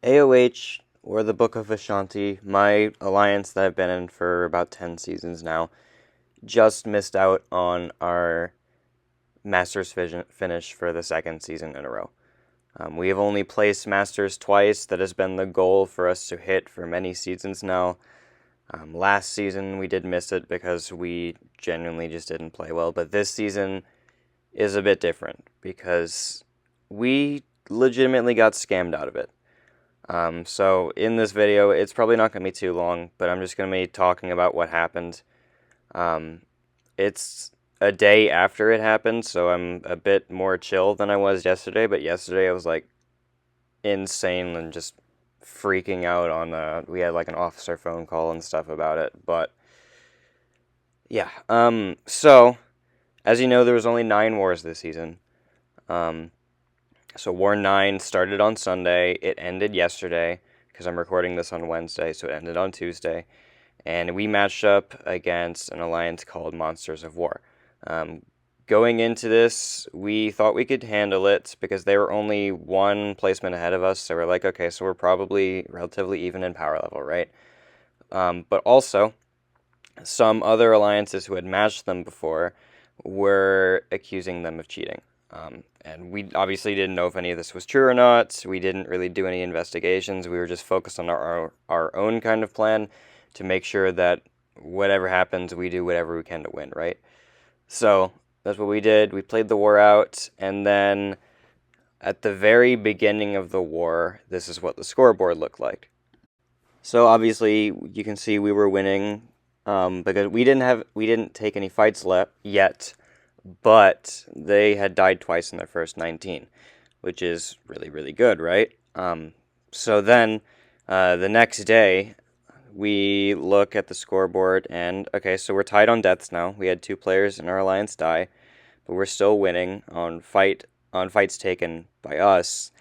AOH, or the Book of Ashanti, my alliance that I've been in for about 10 seasons now, just missed out on our Masters finish for the second season in a row. We have only placed Masters twice. That has been the goal for us to hit for many seasons now. Last season we did miss it because we genuinely just didn't play well, but this season is a bit different because we legitimately got scammed out of it. So in this video, it's probably not going to be too long, but I'm just going to be talking about what happened. It's a day after it happened, so I'm a bit more chill than I was yesterday, but yesterday I was like insane and just freaking out on we had like an officer phone call and stuff about it, but yeah. So as you know, there was only 9 wars this season. So War 9 started on Sunday, it ended yesterday, because I'm recording this on Wednesday, so it ended on Tuesday, and we matched up against an alliance called Monsters of War. Going into this, we thought we could handle it, because they were only 1 placement ahead of us, so we're like, okay, so we're probably relatively even in power level, right? But also, some other alliances who had matched them before were accusing them of cheating. And we obviously didn't know if any of this was true or not. We didn't really do any investigations. We were just focused on our own kind of plan to make sure that whatever happens, we do whatever we can to win, right? So that's what we did. We played the war out, and then at the very beginning of the war, this is what the scoreboard looked like. So obviously, you can see we were winning because we didn't take any fights yet. But they had died twice in their first 19, which is really, really good, right? So then, the next day, we look at the scoreboard, and, okay, so we're tied on deaths now. We had 2 players in our alliance die, but we're still winning on fights taken by us.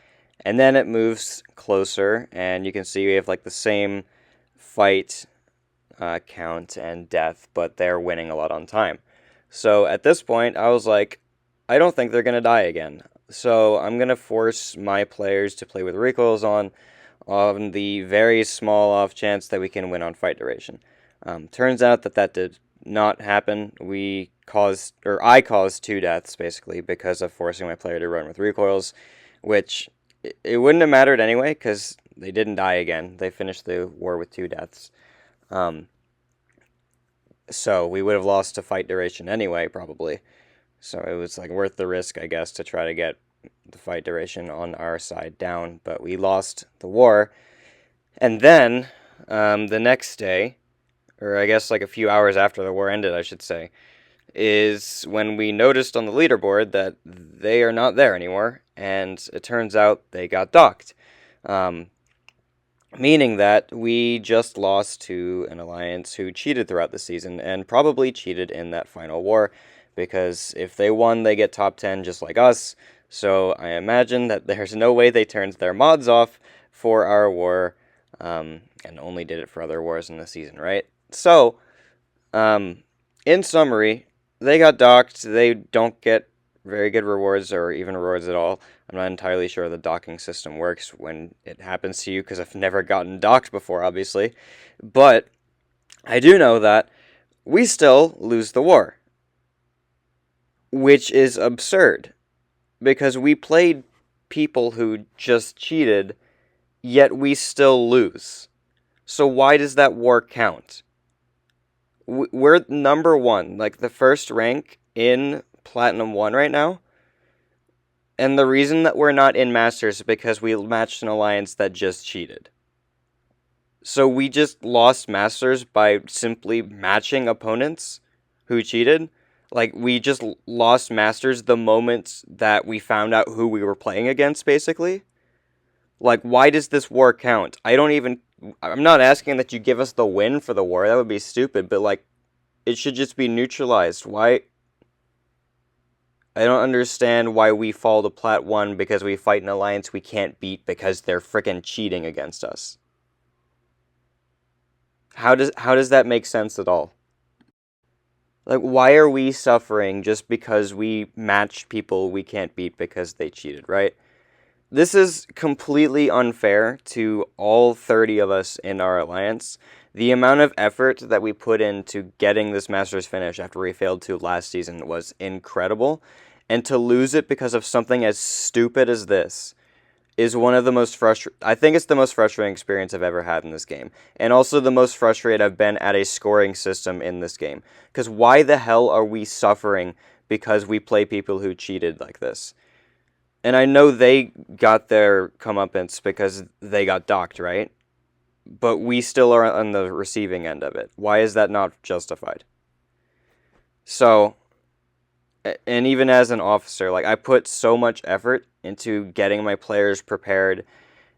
And then it moves closer, and you can see we have, like, the same fight count and death, but they're winning a lot on time. So at this point, I was like, I don't think they're going to die again. So I'm going to force my players to play with recoils on the very small off chance that we can win on fight duration. Turns out that did not happen. I caused 2 deaths, basically, because of forcing my player to run with recoils, which it wouldn't have mattered anyway, because they didn't die again. They finished the war with 2 deaths. So we would have lost to fight duration anyway, probably. So it was like worth the risk, I guess, to try to get the fight duration on our side down. But we lost the war. And then the next day, or I guess like a few hours after the war ended, I should say, is when we noticed on the leaderboard that they are not there anymore. And it turns out they got docked. Meaning that we just lost to an alliance who cheated throughout the season, and probably cheated in that final war, because if they won, they get top 10 just like us, so I imagine that there's no way they turned their mods off for our war, and only did it for other wars in the season, right? So, in summary, they got docked. They don't get very good rewards, or even rewards at all. I'm not entirely sure the docking system works when it happens to you, because I've never gotten docked before, obviously. But I do know that we still lose the war, which is absurd, because we played people who just cheated, yet we still lose. So why does that war count? We're number 1, like the first rank in Platinum 1 right now. And the reason that we're not in Masters is because we matched an alliance that just cheated. So we just lost Masters by simply matching opponents who cheated. Like, we just lost Masters the moment that we found out who we were playing against, basically. Like, why does this war count? I'm not asking that you give us the win for the war, that would be stupid, but, like, it should just be neutralized. Why? I don't understand why we fall to Plat 1 because we fight an alliance we can't beat because they're frickin' cheating against us. How does that make sense at all? Like, why are we suffering just because we matched people we can't beat because they cheated, right? this is completely unfair to all 30 of us in our alliance. The amount of effort that we put into getting this Masters finish after we failed to last season was incredible, and to lose it because of something as stupid as this is one of the most I think it's the most frustrating experience I've ever had in this game. And also the most frustrated I've been at a scoring system in this game. Because why the hell are we suffering because we play people who cheated like this? And I know they got their comeuppance because they got docked, right? But we still are on the receiving end of it. Why is that not justified? So, and even as an officer, like, I put so much effort into getting my players prepared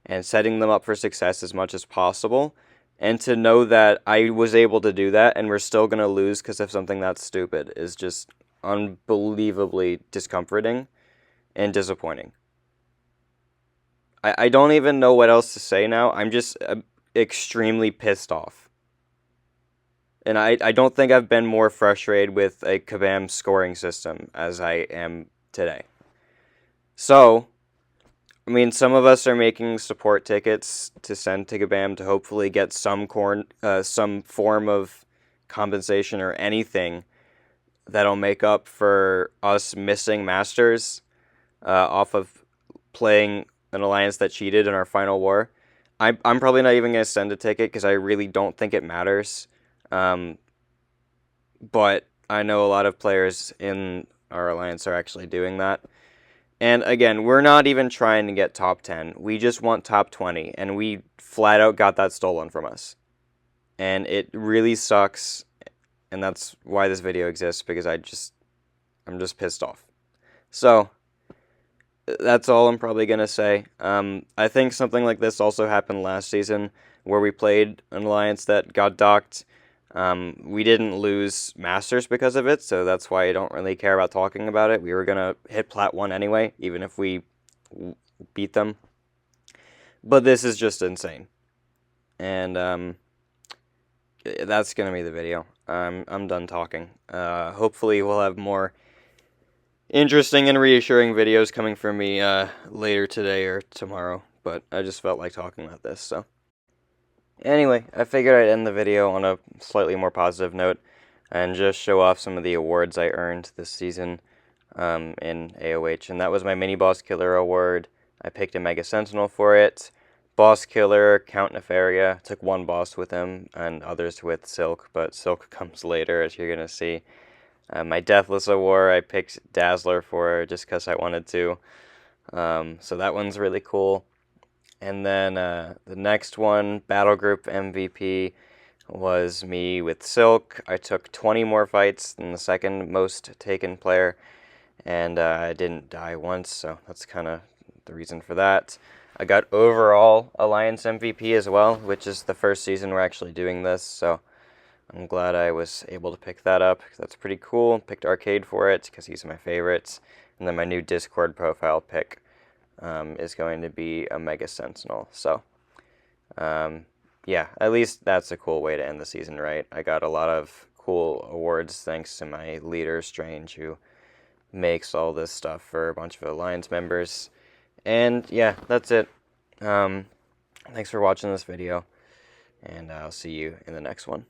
and setting them up for success as much as possible. And to know that I was able to do that and we're still going to lose because of something that's stupid is just unbelievably discomforting and disappointing. I don't even know what else to say now. I'm just extremely pissed off. And I don't think I've been more frustrated with a Kabam scoring system as I am today. So, I mean, some of us are making support tickets to send to Kabam to hopefully get some form of compensation or anything that'll make up for us missing Masters off of playing an alliance that cheated in our final war. I'm probably not even going to send a ticket because I really don't think it matters. But I know a lot of players in our alliance are actually doing that. And again, we're not even trying to get top 10. We just want top 20, and we flat out got that stolen from us. And it really sucks, and that's why this video exists, because I'm just pissed off. So, that's all I'm probably going to say. I think something like this also happened last season, where we played an alliance that got docked. We didn't lose Masters because of it, so that's why I don't really care about talking about it. We were going to hit Plat 1 anyway, even if we beat them. But this is just insane. And that's going to be the video. I'm done talking. Hopefully we'll have more interesting and reassuring videos coming from me later today or tomorrow, but I just felt like talking about this, so. Anyway, I figured I'd end the video on a slightly more positive note and just show off some of the awards I earned this season in AOH, and that was my Mini Boss Killer award. I picked a Mega Sentinel for it. Boss Killer, Count Nefaria, took one boss with him, and others with Silk, but Silk comes later, as you're going to see. My Deathless Award, I picked Dazzler for just because I wanted to. So that one's really cool. And then the next one, Battle Group MVP, was me with Silk. I took 20 more fights than the second most taken player, and I didn't die once, so that's kind of the reason for that. I got overall Alliance MVP as well, which is the first season we're actually doing this, so I'm glad I was able to pick that up. That's pretty cool. Picked Arcade for it because he's my favorites. And then my new Discord profile pick is going to be a Mega Sentinel. So, yeah, at least that's a cool way to end the season, right? I got a lot of cool awards thanks to my leader, Strange, who makes all this stuff for a bunch of Alliance members. And, yeah, that's it. Thanks for watching this video, and I'll see you in the next one.